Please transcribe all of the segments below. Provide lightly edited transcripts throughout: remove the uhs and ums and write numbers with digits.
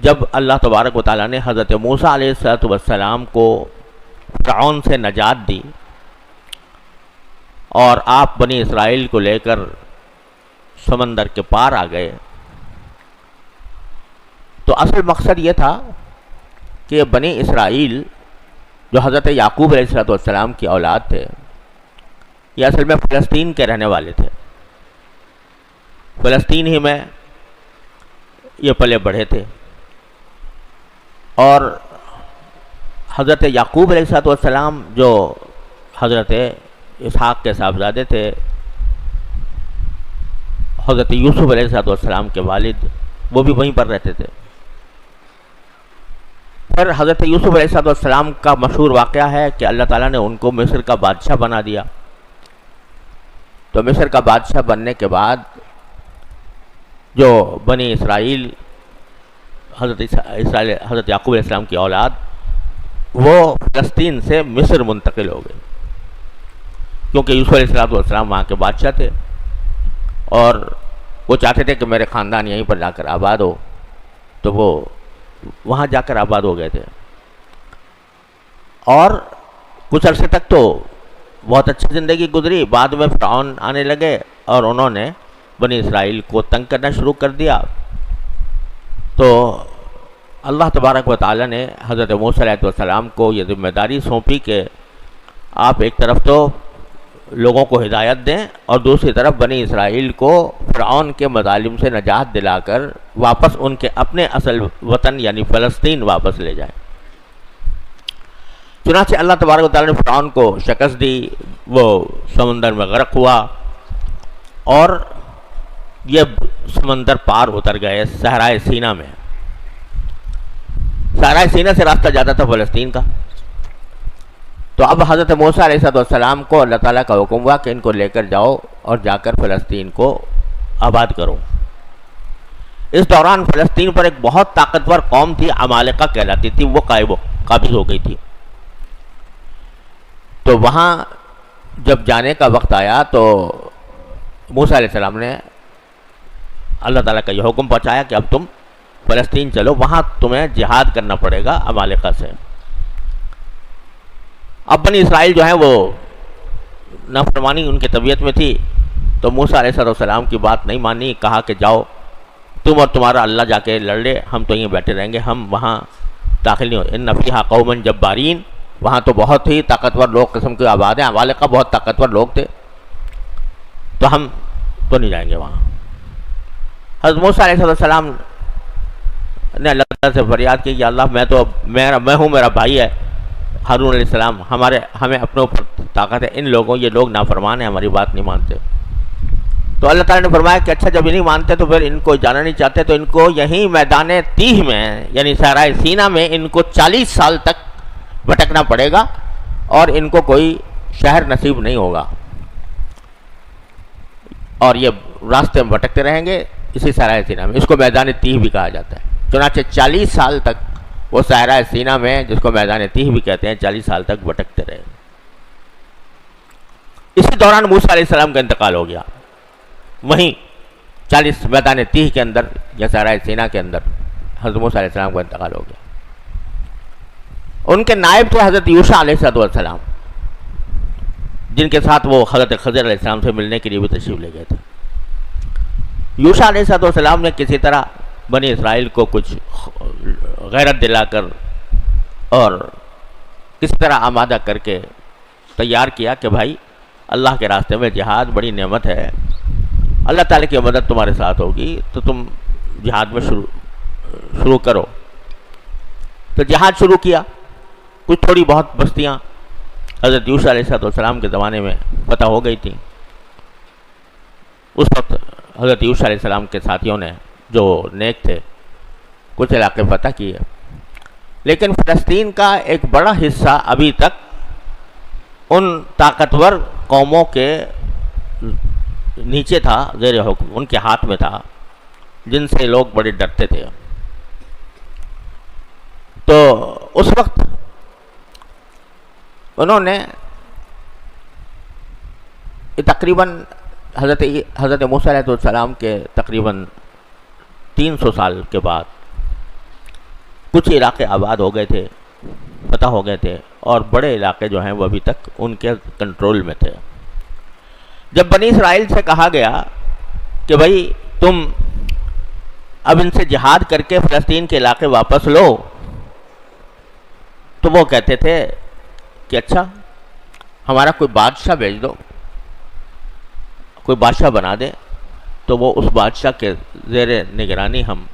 جب اللہ تبارک و تعالیٰ نے حضرت موسیٰ علیہ السلام کو فرعون سے نجات دی اور آپ بنی اسرائیل کو لے کر سمندر کے پار آ گئے، تو اصل مقصد یہ تھا کہ بنی اسرائیل جو حضرت یعقوب علیہ السلام کی اولاد تھے، یہ اصل میں فلسطین کے رہنے والے تھے، فلسطین ہی میں یہ پلے بڑھے تھے، اور حضرت یعقوب علیہ السلام جو حضرت اسحاق کے صاحبزادے تھے، حضرت یوسف علیہ السلام کے والد، وہ بھی وہیں پر رہتے تھے۔ پھر حضرت یوسف علیہ السلام کا مشہور واقعہ ہے کہ اللہ تعالیٰ نے ان کو مصر کا بادشاہ بنا دیا۔ تو مصر کا بادشاہ بننے کے بعد جو بنی اسرائیل حضرت یعقوب علیہ السلام کی اولاد، وہ فلسطین سے مصر منتقل ہو گئے، کیونکہ یوسف علیہ السلام وہاں کے بادشاہ تھے اور وہ چاہتے تھے کہ میرے خاندان یہیں پر جا کر آباد ہو، تو وہ وہاں جا کر آباد ہو گئے تھے، اور کچھ عرصے تک تو بہت اچھی زندگی گزری۔ بعد میں فرعون آنے لگے اور انہوں نے بنی اسرائیل کو تنگ کرنا شروع کر دیا، تو اللہ تبارک و تعالیٰ نے حضرت موسیٰ علیہ السلام کو یہ ذمہ داری سونپی کہ آپ ایک طرف تو لوگوں کو ہدایت دیں اور دوسری طرف بنی اسرائیل کو فرعون کے مظالم سے نجات دلا کر واپس ان کے اپنے اصل وطن یعنی فلسطین واپس لے جائیں۔ چنانچہ اللہ تبارک و تعالیٰ نے فرعون کو شکست دی، وہ سمندر میں غرق ہوا اور یہ سمندر پار اتر گئے صحرائے سینا میں۔ صحرائے سینا سے راستہ جاتا تھا فلسطین کا۔ تو اب حضرت موسیٰ علیہ السلام کو اللہ تعالیٰ کا حکم ہوا کہ ان کو لے کر جاؤ اور جا کر فلسطین کو آباد کرو۔ اس دوران فلسطین پر ایک بہت طاقتور قوم تھی، عمالقہ کہلاتی تھی، وہ قابض ہو گئی تھی۔ تو وہاں جب جانے کا وقت آیا تو موسیٰ علیہ السلام نے اللہ تعالیٰ کا یہ حکم پہنچایا کہ اب تم فلسطین چلو، وہاں تمہیں جہاد کرنا پڑے گا عمالقہ سے۔ اب بنی اسرائیل جو ہیں وہ نافرمانی ان کی طبیعت میں تھی، تو موسیٰ علیہ السلام کی بات نہیں مانی، کہا کہ جاؤ تم اور تمہارا اللہ جا کے لڑ لے، ہم تو یہیں بیٹھے رہیں گے، ہم وہاں داخل نہیں ہو۔ ان فیہا قوما جبارین، وہاں تو بہت ہی طاقتور لوگ قسم کے آباد ہیں، عمالقہ بہت طاقتور لوگ تھے، تو ہم تو نہیں جائیں گے وہاں۔ حضرت موسیٰ علیہ السلام نے اللہ تعالیٰ سے فریاد کی کہ اللہ میں ہوں، میرا بھائی ہے ہارون علیہ السلام، ہمیں اپنے اوپر طاقت ہے، ان لوگوں یہ لوگ نافرمان ہیں، ہماری بات نہیں مانتے۔ تو اللہ تعالیٰ نے فرمایا کہ اچھا جب یہ نہیں مانتے تو پھر ان کو جانا نہیں چاہتے تو ان کو یہیں میدان تیہ میں یعنی صحرائے سینا میں ان کو 40 سال تک بھٹکنا پڑے گا اور ان کو کوئی شہر نصیب نہیں ہوگا، اور یہ راستے میں بھٹکتے رہیں گے اسی صحرائے سینا میں۔ اس کو میدان تیہ بھی کہا جاتا ہے۔ چنانچہ 40 سال تک وہ صحرائے سینا میں، جس کو میدان تیہ بھی کہتے ہیں، 40 سال تک بھٹکتے رہے۔ اسی دوران موسیٰ علیہ السلام کا انتقال ہو گیا، وہیں 40 میدان تیہ کے اندر یا صحرائے سینا کے اندر حضرت موسیٰ علیہ السلام کا انتقال ہو گیا۔ ان کے نائب تھے حضرت یوشع علیہ السلام، جن کے ساتھ وہ حضرت خضر علیہ السلام سے ملنے کے لیے بھی تشریف لے گئے تھے۔ یوشع علیہ السلام نے کسی طرح بنی اسرائیل کو کچھ غیرت دلا کر اور کسی طرح آمادہ کر کے تیار کیا کہ بھائی اللہ کے راستے میں جہاد بڑی نعمت ہے، اللہ تعالیٰ کی مدد تمہارے ساتھ ہوگی تو تم جہاد میں شروع کرو۔ تو جہاد شروع کیا۔ کچھ تھوڑی بہت بستیاں حضرت یوشع علیہ السلام کے زمانے میں فتح ہو گئی تھیں۔ اس وقت حضرت یوشع علیہ السلام کے ساتھیوں نے جو نیک تھے کچھ علاقے فتح کیے، لیکن فلسطین کا ایک بڑا حصہ ابھی تک ان طاقتور قوموں کے نیچے تھا، زیر حکم ان کے ہاتھ میں تھا، جن سے لوگ بڑے ڈرتے تھے۔ تو اس وقت انہوں نے تقریباً حضرت موسیٰ علیہ السلام کے تقریباً 300 سال کے بعد کچھ علاقے آباد ہو گئے تھے، فتح ہو گئے تھے، اور بڑے علاقے جو ہیں وہ ابھی تک ان کے کنٹرول میں تھے۔ جب بنی اسرائیل سے کہا گیا کہ بھائی تم اب ان سے جہاد کر کے فلسطین کے علاقے واپس لو، تو وہ کہتے تھے کہ اچھا ہمارا کوئی بادشاہ بھیج دو، کوئی بادشاہ بنا دے، تو وہ اس بادشاہ کے زیر نگرانی ہم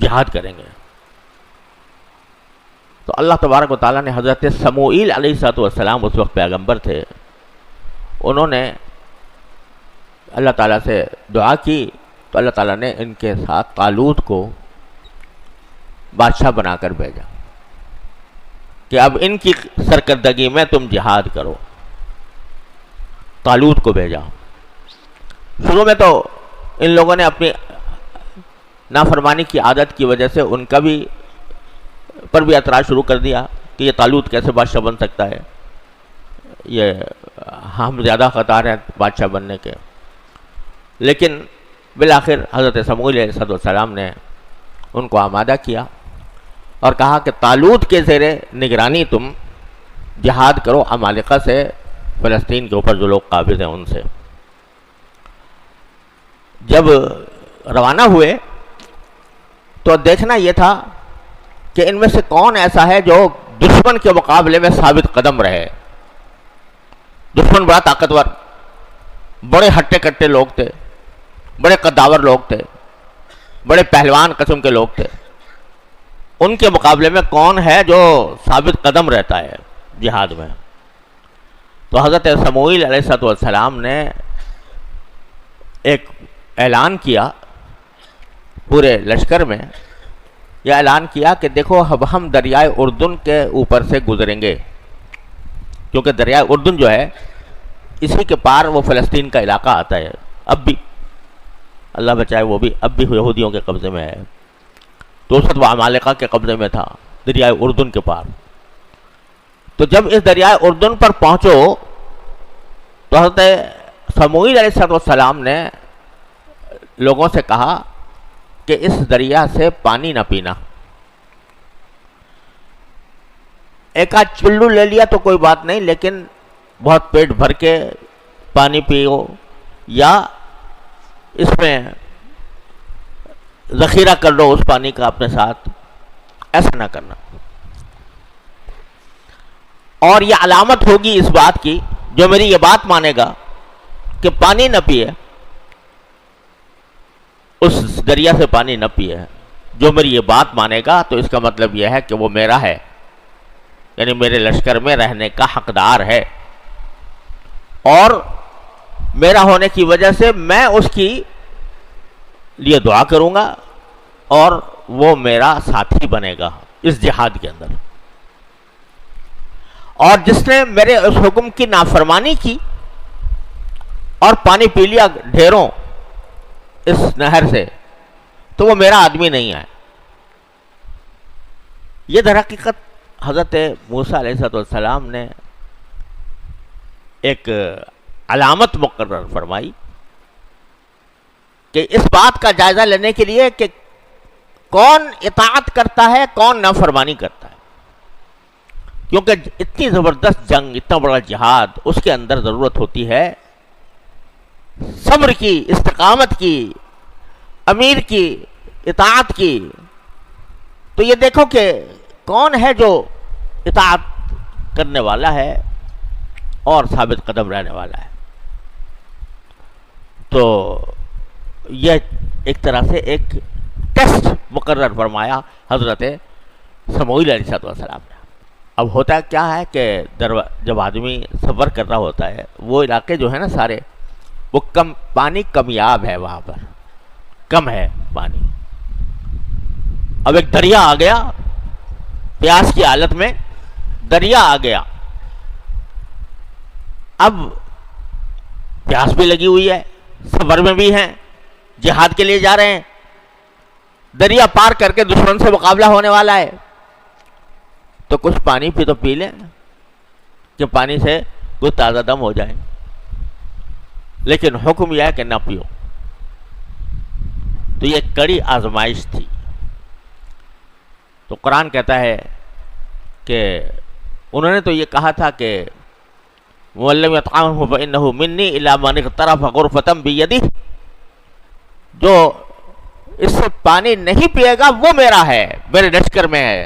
جہاد کریں گے۔ تو اللہ تبارک و تعالیٰ نے حضرت سموئیل علیہ السلام اس وقت پیغمبر تھے، انہوں نے اللہ تعالیٰ سے دعا کی، تو اللہ تعالیٰ نے ان کے ساتھ طالوت کو بادشاہ بنا کر بھیجا کہ اب ان کی سرکردگی میں تم جہاد کرو۔ طالوت کو بھیجا۔ شروع میں تو ان لوگوں نے اپنی نافرمانی کی عادت کی وجہ سے ان کا بھی پر بھی اعتراض شروع کر دیا کہ یہ طالوت کیسے بادشاہ بن سکتا ہے، یہ ہم زیادہ خطار ہیں بادشاہ بننے کے۔ لیکن بالآخر حضرت سموئیل علیہ السلام نے ان کو آمادہ کیا اور کہا کہ طالوت کے زیر نگرانی تم جہاد کرو عمالقہ سے، فلسطین کے اوپر جو لوگ قابض ہیں ان سے۔ جب روانہ ہوئے تو دیکھنا یہ تھا کہ ان میں سے کون ایسا ہے جو دشمن کے مقابلے میں ثابت قدم رہے۔ دشمن بڑا طاقتور، بڑے ہٹے کٹے لوگ تھے، بڑے قداور لوگ تھے، بڑے پہلوان قسم کے لوگ تھے۔ ان کے مقابلے میں کون ہے جو ثابت قدم رہتا ہے جہاد میں؟ تو حضرت سموئیل علیہ السلام نے ایک اعلان کیا پورے لشکر میں، یہ اعلان کیا کہ دیکھو اب ہم دریائے اردن کے اوپر سے گزریں گے، کیونکہ دریائے اردن جو ہے اسی کے پار وہ فلسطین کا علاقہ آتا ہے، اب بھی اللہ بچائے وہ بھی اب بھی یہودیوں کے قبضے میں ہے، تو اس وقت وہ عمالقہ کے قبضے میں تھا دریائے اردن کے پار۔ تو جب اس دریائے اردن پر پہنچو تو حضرت سموئیل علیہ السلام نے لوگوں سے کہا کہ اس دریا سے پانی نہ پینا، ایک آدھ چلو لے لیا تو کوئی بات نہیں، لیکن بہت پیٹ بھر کے پانی پیو یا اس میں ذخیرہ کر لو اس پانی کا اپنے ساتھ، ایسا نہ کرنا۔ اور یہ علامت ہوگی اس بات کی، جو میری یہ بات مانے گا کہ پانی نہ پیے، اس دریا سے پانی نہ پیے، جو میری یہ بات مانے گا تو اس کا مطلب یہ ہے کہ وہ میرا ہے، یعنی میرے لشکر میں رہنے کا حقدار ہے، اور میرا ہونے کی وجہ سے میں اس کی لیے دعا کروں گا اور وہ میرا ساتھی بنے گا اس جہاد کے اندر۔ اور جس نے میرے اس حکم کی نافرمانی کی اور پانی پی لیا ڈھیروں اس نہر سے، تو وہ میرا آدمی نہیں ہے۔ یہ در حقیقت حضرت موسیٰ علیہ السلام نے ایک علامت مقرر فرمائی کہ اس بات کا جائزہ لینے کے لیے کہ کون اطاعت کرتا ہے، کون نافرمانی کرتا ہے، کیونکہ اتنی زبردست جنگ، اتنا بڑا جہاد، اس کے اندر ضرورت ہوتی ہے صبر کی، استقامت کی، امیر کی، اطاعت کی۔ تو یہ دیکھو کہ کون ہے جو اطاعت کرنے والا ہے اور ثابت قدم رہنے والا ہے۔ تو یہ ایک طرح سے ایک ٹیسٹ مقرر فرمایا حضرت سموئیل علیہ السلام نے۔ اب ہوتا کیا ہے کہ جب آدمی سفر کر رہا ہوتا ہے، وہ علاقے جو ہے نا سارے، وہ پانی کمیاب ہے، وہاں پر کم ہے پانی۔ اب ایک دریا آ گیا، پیاس کی حالت میں دریا آ گیا، اب پیاس بھی لگی ہوئی ہے، سفر میں بھی ہیں، جہاد کے لیے جا رہے ہیں، دریا پار کر کے دشمن سے مقابلہ ہونے والا ہے، تو کچھ پانی تو پی لیں کہ پانی سے کچھ تازہ دم ہو جائے، لیکن حکم یہ ہے کہ نہ پیو۔ تو یہ کڑی آزمائش تھی تو قرآن کہتا ہے کہ انہوں نے تو یہ کہا تھا کہ مُوَلَّمْ يَطْعَمْهُ فَإِنَّهُ مِنِّي إِلَّا مَنِ اغْتَرَفَ غُرْفَةً بِيَدِهِ، جو اس سے پانی نہیں پیے گا وہ میرا ہے، میرے لشکر میں ہے،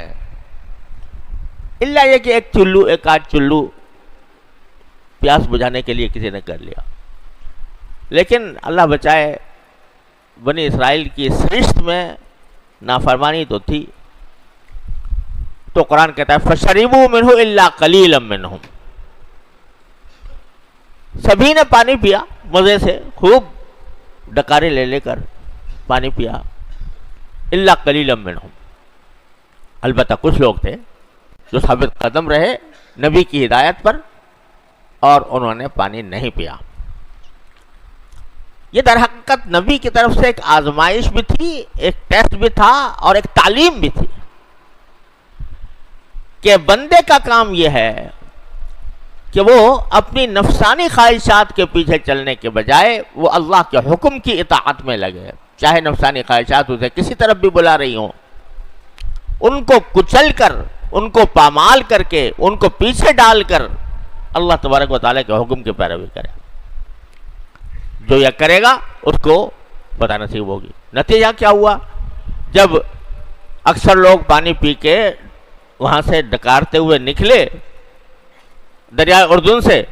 اللہ یہ کہ ایک آدھ چلو پیاس بجھانے کے لیے کسی نے کر لیا۔ لیکن اللہ بچائے، بنی اسرائیل کی سرشت میں نافرمانی تو تھی، تو قرآن کہتا ہے فَشَرِبُوا مِنْهُ إِلَّا قَلِيلًا مِّنْهُمْ، سبھی نے پانی پیا مزے سے، خوب ڈکارے لے لے کر پانی پیا، الا قلیلا منہم، البتہ کچھ لوگ تھے جو ثابت قدم رہے نبی کی ہدایت پر اور انہوں نے پانی نہیں پیا۔ یہ در حقیقت نبی کی طرف سے ایک آزمائش بھی تھی، ایک ٹیسٹ بھی تھا اور ایک تعلیم بھی تھی کہ بندے کا کام یہ ہے کہ وہ اپنی نفسانی خواہشات کے پیچھے چلنے کے بجائے وہ اللہ کے حکم کی اطاعت میں لگے، چاہے نفسانی خواہشات اسے کسی طرف بھی بلا رہی ہوں، ان کو کچل کر، ان کو پامال کر کے، ان کو پیچھے ڈال کر اللہ تبارک و تعالیٰ کے حکم کی پیروی کرے۔ جو یہ کرے گا اس کو پتہ نصیب ہوگی۔ نتیجہ کیا ہوا؟ جب اکثر لوگ پانی پی کے وہاں سے ڈکارتے ہوئے نکلے دریائے اردن سے،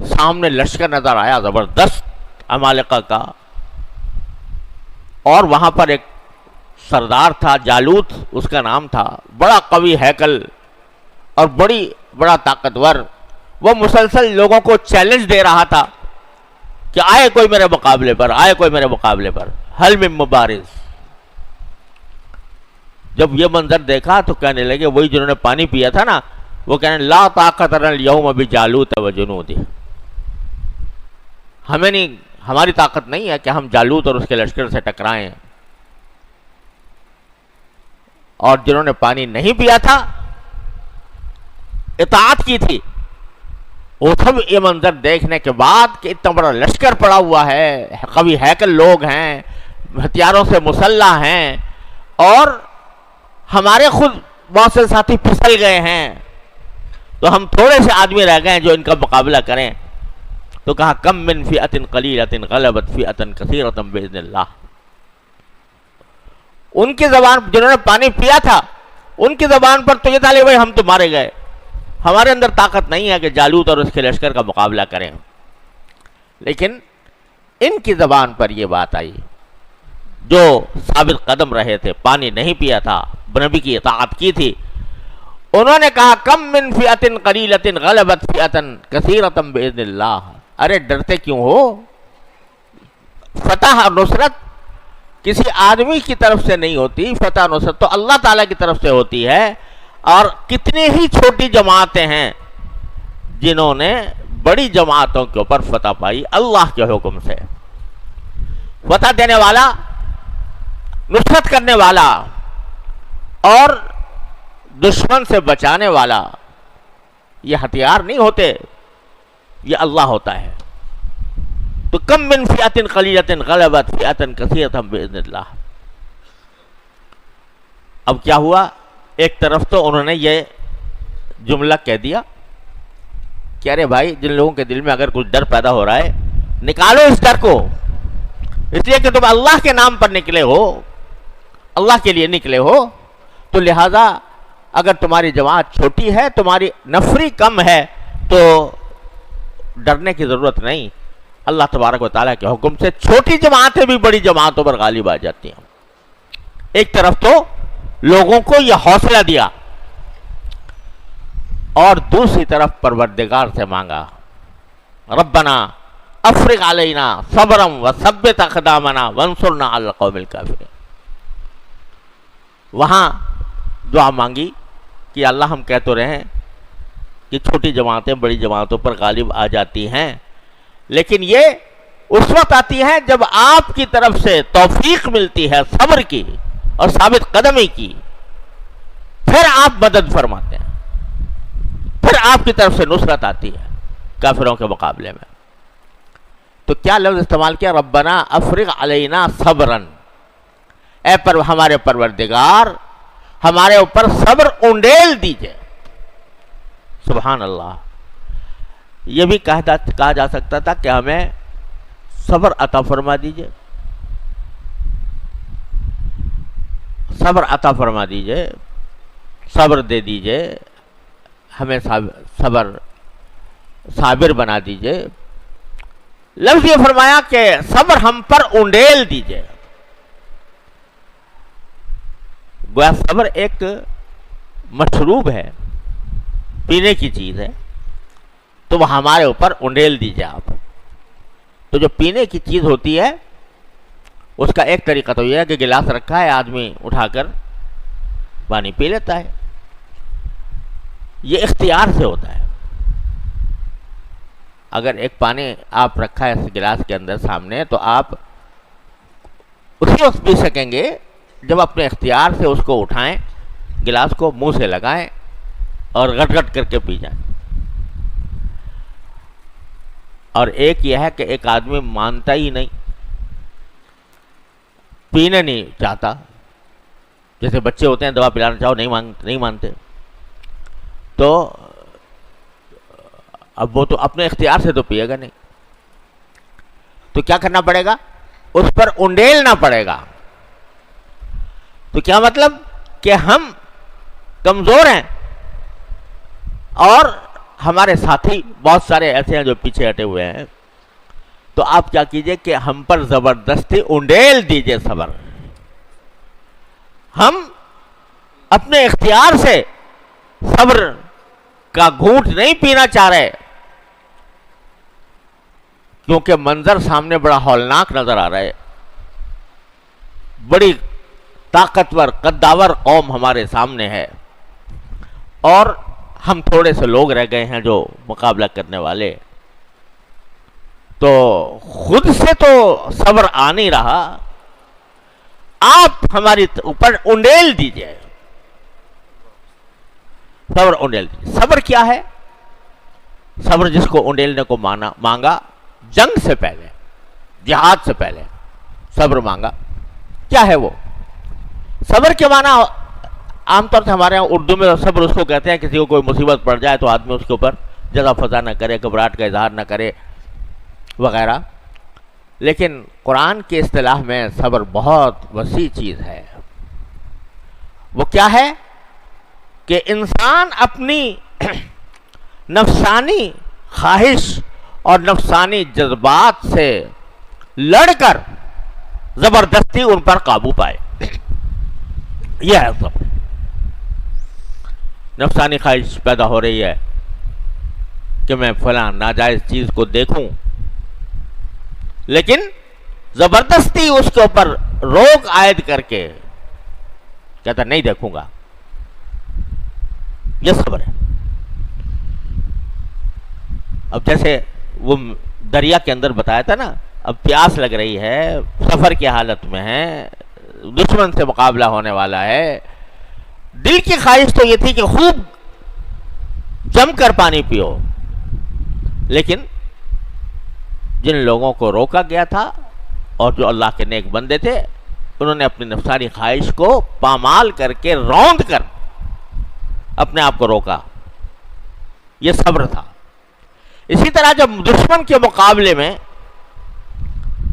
سامنے لشکر نظر آیا زبردست عمالقہ کا، اور وہاں پر ایک سردار تھا، جالوت اس کا نام تھا، بڑا قوی ہیکل اور بڑا طاقتور، وہ مسلسل لوگوں کو چیلنج دے رہا تھا کہ آئے کوئی میرے مقابلے پر، آئے کوئی میرے مقابلے پر، حل من مبارز۔ جب یہ منظر دیکھا تو کہنے لگے، وہی جنہوں نے پانی پیا تھا نا، وہ کہنے لا طاقت لنا اليوم بجالوت وجنودہ، ہماری طاقت نہیں ہے کہ ہم جالوت اور اس کے لشکر سے ٹکرائیں۔ اور جنہوں نے پانی نہیں پیا تھا، اطاعت کی تھی، وہ سب یہ منظر دیکھنے کے بعد کہ اتنا بڑا لشکر پڑا ہوا ہے، قوی ہیکل لوگ ہیں، ہتھیاروں سے مسلح ہیں، اور ہمارے خود بہت سے ساتھی پھسل گئے ہیں، تو ہم تھوڑے سے آدمی رہ گئے ہیں جو ان کا مقابلہ کریں۔ تو کہا کم من فئۃ قلیلۃ غلبت فئۃ کثیرۃ باذن اللہ۔ ان کی زبان، جنہوں نے پانی پیا تھا، ان کی زبان پر تو یہ تھا کہ بھائی ہم تو مارے گئے، ہمارے اندر طاقت نہیں ہے کہ جالوت اور اس کے لشکر کا مقابلہ کریں، لیکن ان کی زبان پر یہ بات آئی جو ثابت قدم رہے تھے، پانی نہیں پیا تھا، نبی کی اطاعت کی تھی، انہوں نے کہا کم من فئۃ قلیلۃ غلبت فئۃ کثیرۃ باذن اللہ۔ ارے ڈرتے کیوں ہو؟ فتح اور نصرت کسی آدمی کی طرف سے نہیں ہوتی، فتح نصرت تو اللہ تعالیٰ کی طرف سے ہوتی ہے، اور کتنی ہی چھوٹی جماعتیں ہیں جنہوں نے بڑی جماعتوں کے اوپر فتح پائی اللہ کے حکم سے۔ فتح دینے والا، نصرت کرنے والا اور دشمن سے بچانے والا یہ ہتھیار نہیں ہوتے، یہ اللہ ہوتا ہے۔ تو کم من فئۃ قلیلۃ غلبت فئۃ کثیرۃ باذن اللہ۔ اب کیا ہوا؟ ایک طرف تو انہوں نے یہ جملہ کہہ دیا کہ ارے بھائی، جن لوگوں کے دل میں اگر کچھ ڈر پیدا ہو رہا ہے نکالو اس ڈر کو، اس لیے کہ تم اللہ کے نام پر نکلے ہو، اللہ کے لیے نکلے ہو، تو لہذا اگر تمہاری جماعت چھوٹی ہے، تمہاری نفری کم ہے، تو ڈرنے کی ضرورت نہیں، اللہ تبارک و تعالیٰ کے حکم سے چھوٹی جماعتیں بھی بڑی جماعتوں پر غالب آ جاتی ہیں۔ ایک طرف تو لوگوں کو یہ حوصلہ دیا، اور دوسری طرف پروردگار سے مانگا ربنا افرغ علینا صبرا وثبت اقدامنا وانصرنا علی القوم الکافرین۔ وہاں دعا مانگی کہ اللہ ہم کہہ تو رہے ہیں کہ چھوٹی جماعتیں بڑی جماعتوں پر غالب آ جاتی ہیں، لیکن یہ اس وقت آتی ہے جب آپ کی طرف سے توفیق ملتی ہے صبر کی اور ثابت قدمی کی، پھر آپ مدد فرماتے ہیں، پھر آپ کی طرف سے نصرت آتی ہے کافروں کے مقابلے میں۔ تو کیا لفظ استعمال کیا؟ ربنا افرغ علینا صبرا، اے ہمارے پروردگار ہمارے اوپر صبر انڈیل دیجئے. سبحان اللہ. یہ بھی کہا جا سکتا تھا کہ ہمیں صبر عطا فرما دیجئے، صبر عطا فرما دیجئے، صبر دے دیجئے، ہمیں صابر بنا دیجئے. لفظ یہ فرمایا کہ صبر ہم پر انڈیل دیجئے. گویا صبر ایک مشروب ہے، پینے کی چیز ہے، تو وہ ہمارے اوپر انڈیل دیجئے آپ. تو جو پینے کی چیز ہوتی ہے اس کا ایک طریقہ تو یہ ہے کہ گلاس رکھا ہے، آدمی اٹھا کر پانی پی لیتا ہے. یہ اختیار سے ہوتا ہے. اگر ایک پانی آپ رکھا ہے اس گلاس کے اندر سامنے، تو آپ اسی وقت پی سکیں گے جب اپنے اختیار سے اس کو اٹھائیں، گلاس کو منہ سے لگائیں اور گٹ گٹ کر کے پی جائیں. اور ایک یہ ہے کہ ایک آدمی مانتا ہی نہیں، پینے نہیں چاہتا. جیسے بچے ہوتے ہیں، دوا پلانا چاہو نہیں مانتے، تو اب وہ تو اپنے اختیار سے تو پیے گا نہیں. تو کیا کرنا پڑے گا؟ اس پر انڈیلنا پڑے گا. تو کیا مطلب کہ ہم کمزور ہیں اور ہمارے ساتھی بہت سارے ایسے ہیں جو پیچھے ہٹے ہوئے ہیں. تو آپ کیا کیجئے کہ ہم پر زبردستی انڈیل دیجئے صبر. ہم اپنے اختیار سے صبر کا گھونٹ نہیں پینا چاہ رہے، کیونکہ منظر سامنے بڑا ہولناک نظر آ رہا ہے. بڑی طاقتور قداور قوم ہمارے سامنے ہے، اور ہم تھوڑے سے لوگ رہ گئے ہیں جو مقابلہ کرنے والے. تو خود سے تو صبر آ نہیں رہا، آپ ہماری اوپر انڈیل دیجئے. صبر انڈیل دیجئے. صبر کیا ہے؟ صبر جس کو انڈیلنے کو مانگا، جنگ سے پہلے، جہاد سے پہلے صبر مانگا. کیا ہے وہ صبر کے معنی؟ عام طور سے ہمارے یہاں اردو میں صبر اس کو کہتے ہیں کسی کو کوئی مصیبت پڑ جائے تو آدمی اس کے اوپر جزا فضا نہ کرے، گھبراہٹ کا اظہار نہ کرے وغیرہ. لیکن قرآن کی اصطلاح میں صبر بہت وسیع چیز ہے. وہ کیا ہے کہ انسان اپنی نفسانی خواہش اور نفسانی جذبات سے لڑ کر زبردستی ان پر قابو پائے. یہ ہے صبر. نفسانی خواہش پیدا ہو رہی ہے کہ میں فلاں ناجائز چیز کو دیکھوں، لیکن زبردستی اس کے اوپر روک عائد کر کے کہتا نہیں دیکھوں گا. یہ صبر ہے. اب جیسے وہ دریا کے اندر بتایا تھا نا، اب پیاس لگ رہی ہے، سفر کی حالت میں ہے، دشمن سے مقابلہ ہونے والا ہے. دل کی خواہش تو یہ تھی کہ خوب جم کر پانی پیو، لیکن جن لوگوں کو روکا گیا تھا اور جو اللہ کے نیک بندے تھے، انہوں نے اپنی نفسانی خواہش کو پامال کر کے روند کر اپنے آپ کو روکا. یہ صبر تھا. اسی طرح جب دشمن کے مقابلے میں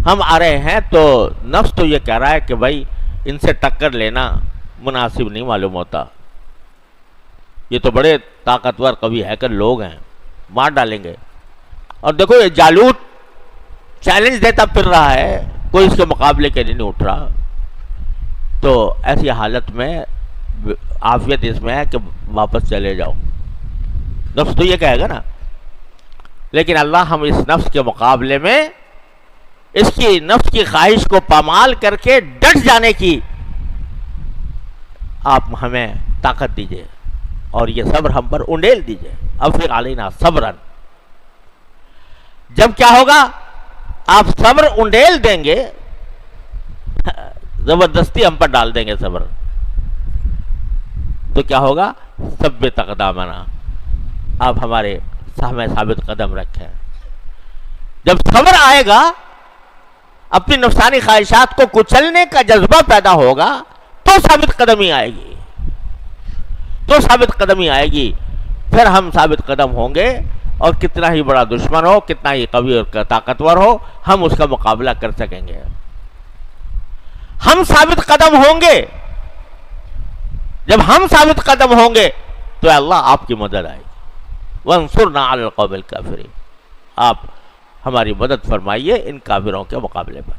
ہم آ رہے ہیں تو نفس تو یہ کہہ رہا ہے کہ بھائی ان سے ٹکر لینا مناسب نہیں معلوم ہوتا، یہ تو بڑے طاقتور قوی ہیکل لوگ ہیں، مار ڈالیں گے. اور دیکھو یہ جالوت چیلنج دیتا پھر رہا ہے، کوئی اس کے مقابلے کے نہیں اٹھ رہا. تو ایسی حالت میں عافیت اس میں ہے کہ واپس چلے جاؤ. نفس تو یہ کہے گا نا، لیکن اللہ ہم اس نفس کے مقابلے میں اس کی نفس کی خواہش کو پامال کر کے ڈٹ جانے کی آپ ہمیں طاقت دیجئے، اور یہ صبر ہم پر انڈیل دیجئے. افرغ علینا صبرا. جب کیا ہوگا؟ آپ صبر انڈیل دیں گے، زبردستی ہم پر ڈال دیں گے صبر، تو کیا ہوگا؟ ثبت اقدامنا. آپ ہمارے ہمیں ثابت قدم رکھیں. جب صبر آئے گا، اپنی نفسانی خواہشات کو کچلنے کا جذبہ پیدا ہوگا، تو ثابت قدمی آئے گی. تو ثابت قدمی آئے گی، پھر ہم ثابت قدم ہوں گے، اور کتنا ہی بڑا دشمن ہو، کتنا ہی قوی اور طاقتور ہو، ہم اس کا مقابلہ کر سکیں گے۔ ہم ثابت قدم ہوں گے، جب ہم ثابت قدم ہوں گے تو اللہ آپ کی مدد آئے گی۔ وانصرنا علی القوم الکافرین، آپ ہماری مدد فرمائیے ان کافروں کے مقابلے پر۔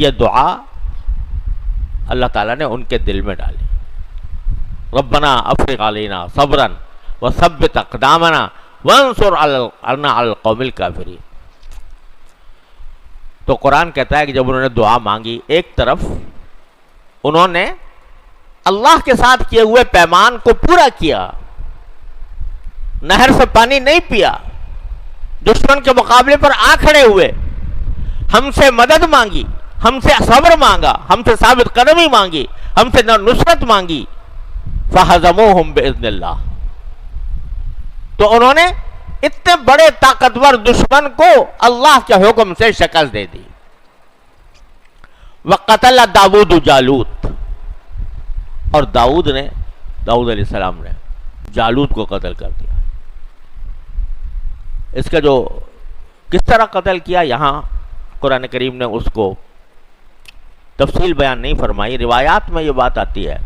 یہ دعا اللہ تعالیٰ نے ان کے دل میں ڈالی۔ ربنا افرغ علینا صبرا وثبت اقدامنا وانصرنا علی القوم الکافرین۔ تو قرآن کہتا ہے کہ جب انہوں نے دعا مانگی، ایک طرف انہوں نے اللہ کے ساتھ کیے ہوئے پیمان کو پورا کیا، نہر سے پانی نہیں پیا، دشمن کے مقابلے پر آ کھڑے ہوئے، ہم سے مدد مانگی، ہم سے صبر مانگا، ہم سے ثابت قدمی مانگی، ہم سے نصرت مانگی، فہزموہم باذن اللہ۔ تو انہوں نے اتنے بڑے طاقتور دشمن کو اللہ کے حکم سے شکست دے دی۔ وقتل داؤد جالوت، اور داؤد علیہ السلام نے جالوت کو قتل کر دیا۔ اس کا جو کس طرح قتل کیا، یہاں قرآن کریم نے اس کو تفصیل بیان نہیں فرمائی۔ روایات میں یہ بات آتی ہے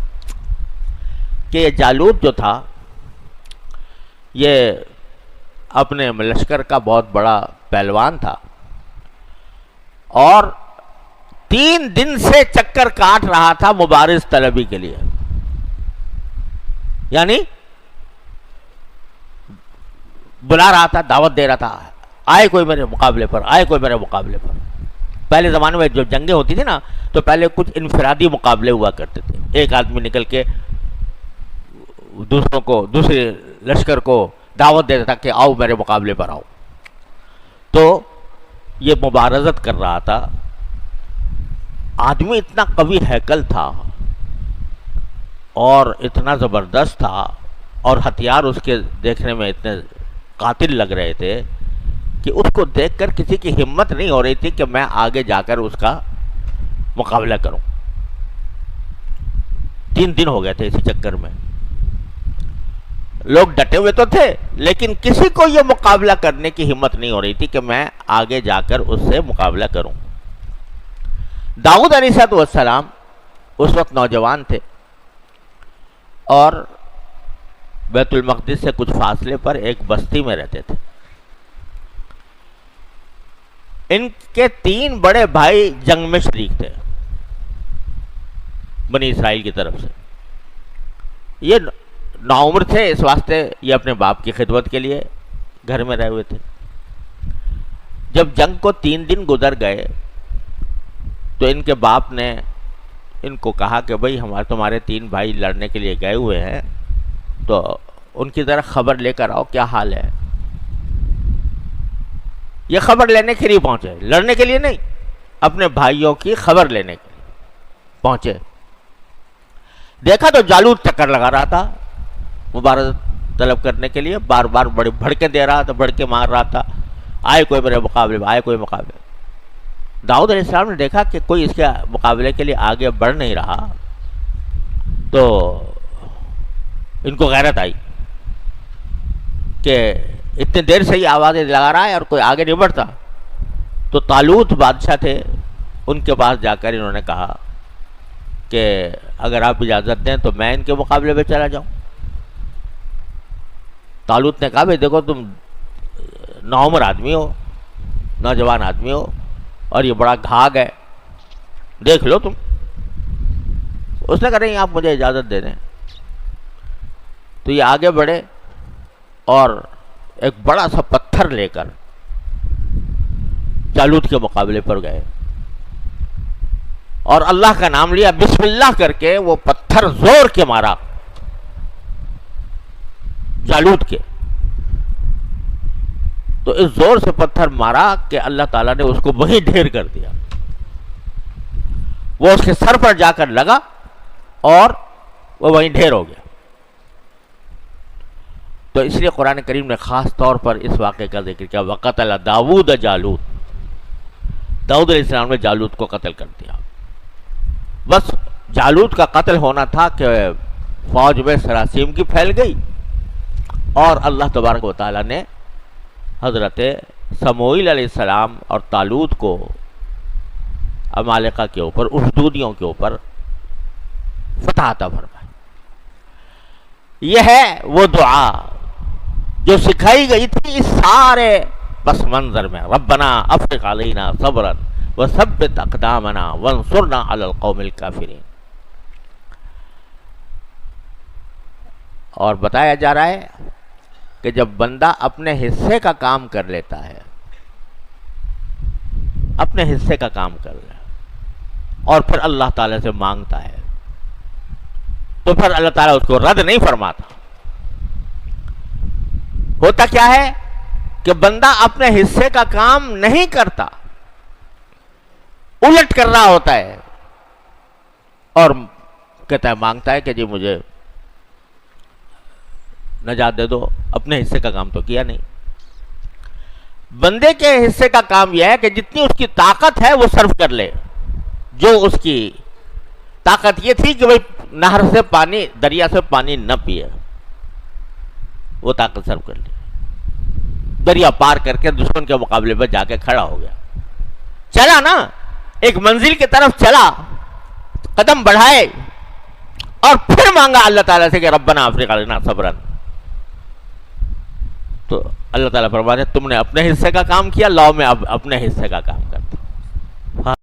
کہ یہ جالوت جو تھا، یہ اپنے لشکر کا بہت بڑا پہلوان تھا، اور 3 دن سے چکر کاٹ رہا تھا مبارز طلبی کے لیے، یعنی بلا رہا تھا، دعوت دے رہا تھا، آئے کوئی میرے مقابلے پر، آئے کوئی میرے مقابلے پر۔ پہلے زمانے میں جو جنگیں ہوتی تھی نا، تو پہلے کچھ انفرادی مقابلے ہوا کرتے تھے، ایک آدمی نکل کے دوسرے لشکر کو دعوت دیتا تھا کہ آؤ میرے مقابلے پر آؤ۔ تو یہ مبارزت کر رہا تھا، آدمی اتنا قوی ہیکل تھا اور اتنا زبردست تھا، اور ہتھیار اس کے دیکھنے میں اتنے قاتل لگ رہے تھے کہ اس کو دیکھ کر کسی کی ہمت نہیں ہو رہی تھی کہ میں آگے جا کر اس کا مقابلہ کروں۔ 3 دن ہو گئے تھے اسی چکر میں، لوگ ڈٹے ہوئے تو تھے، لیکن کسی کو یہ مقابلہ کرنے کی ہمت نہیں ہو رہی تھی کہ میں آگے جا کر اس سے مقابلہ کروں۔ داؤد علیہ السلام اس وقت نوجوان تھے، اور بیت المقدس سے کچھ فاصلے پر ایک بستی میں رہتے تھے۔ ان کے 3 بڑے بھائی جنگ میں شریک تھے بنی اسرائیل کی طرف سے۔ یہ نوعمر تھے، اس واسطے یہ اپنے باپ کی خدمت کے لیے گھر میں رہے ہوئے تھے۔ جب جنگ کو 3 دن گزر گئے تو ان کے باپ نے ان کو کہا کہ بھئی تمہارے 3 بھائی لڑنے کے لیے گئے ہوئے ہیں، تو ان کی ذرا خبر لے کر آؤ، کیا حال ہے۔ یہ خبر لینے کے لیے پہنچے، لڑنے کے لیے نہیں، اپنے بھائیوں کی خبر لینے کے لیے پہنچے۔ دیکھا تو جالوت چکر لگا رہا تھا مبارزت طلب کرنے کے لیے، بار بار بڑے بھڑکے دے رہا تھا، بھڑکے مار رہا تھا، آئے کوئی میرے مقابلے میں، آئے کوئی مقابلے۔ داؤد علیہ السلام نے دیکھا کہ کوئی اس کے مقابلے کے لیے آگے بڑھ نہیں رہا، تو ان کو غیرت آئی کہ اتنے دیر سے ہی آوازیں لگا رہا ہے اور کوئی آگے نہیں بڑھتا۔ تو طالوت بادشاہ تھے، ان کے پاس جا کر انہوں نے کہا کہ اگر آپ اجازت دیں تو میں ان کے مقابلے میں چلا جاؤں۔ طالوت نے کہا بھئی دیکھو تم نوعمر آدمی ہو، نوجوان آدمی ہو، اور یہ بڑا گھاگ ہے، دیکھ لو تم۔ اس نے کہا نہیں، آپ مجھے اجازت دے دیں۔ تو یہ آگے بڑھے اور ایک بڑا سا پتھر لے کر جالوت کے مقابلے پر گئے، اور اللہ کا نام لیا، بسم اللہ کر کے وہ پتھر زور کے مارا جالوت کے۔ تو اس زور سے پتھر مارا کہ اللہ تعالیٰ نے اس کو وہیں ڈھیر کر دیا، وہ اس کے سر پر جا کر لگا اور وہ وہیں ڈھیر ہو گیا۔ تو اس لیے قرآن کریم نے خاص طور پر اس واقعے کا ذکر کیا، وقتل داؤد جالوت، داؤد علیہ السلام نے جالوت کو قتل کر دیا۔ بس جالوت کا قتل ہونا تھا کہ فوج میں سراسیم کی پھیل گئی، اور اللہ تبارک و تعالیٰ نے حضرت سموئیل علیہ السلام اور طالوت کو عمالقہ کے اوپر، اخدودیوں کے اوپر فتح عطا فرمائی۔ یہ ہے وہ دعا جو سکھائی گئی تھی اس سارے پس منظر میں، ربنا افرغ علینا صبرا وثبت اقدامنا وانصرنا علی القوم الکافرین۔ اور بتایا جا رہا ہے کہ جب بندہ اپنے حصے کا کام کر لیتا ہے، اپنے حصے کا کام کر لے اور پھر اللہ تعالیٰ سے مانگتا ہے، تو پھر اللہ تعالیٰ اس کو رد نہیں فرماتا۔ ہوتا کیا ہے کہ بندہ اپنے حصے کا کام نہیں کرتا، الٹ کر رہا ہوتا ہے، اور کہتا ہے، مانگتا ہے کہ جی مجھے نجات دے دو، اپنے حصے کا کام تو کیا نہیں۔ بندے کے حصے کا کام یہ ہے کہ جتنی اس کی طاقت ہے وہ صرف کر لے۔ جو اس کی طاقت یہ تھی کہ بھئی نہر سے پانی، دریا سے پانی نہ پیے، وہ طاقت صرف کر لی، دریا پار کر کے دشمن کے مقابلے پر جا کے کھڑا ہو گیا، چلا نا، ایک منزل کی طرف چلا، قدم بڑھائے، اور پھر مانگا اللہ تعالیٰ سے کہ ربنا افرغ علینا صبرا، تو اللہ تعالیٰ فرماتے ہیں تم نے اپنے حصے کا کام کیا، لاؤ میں اب اپنے حصے کا کام کرتا ہوں۔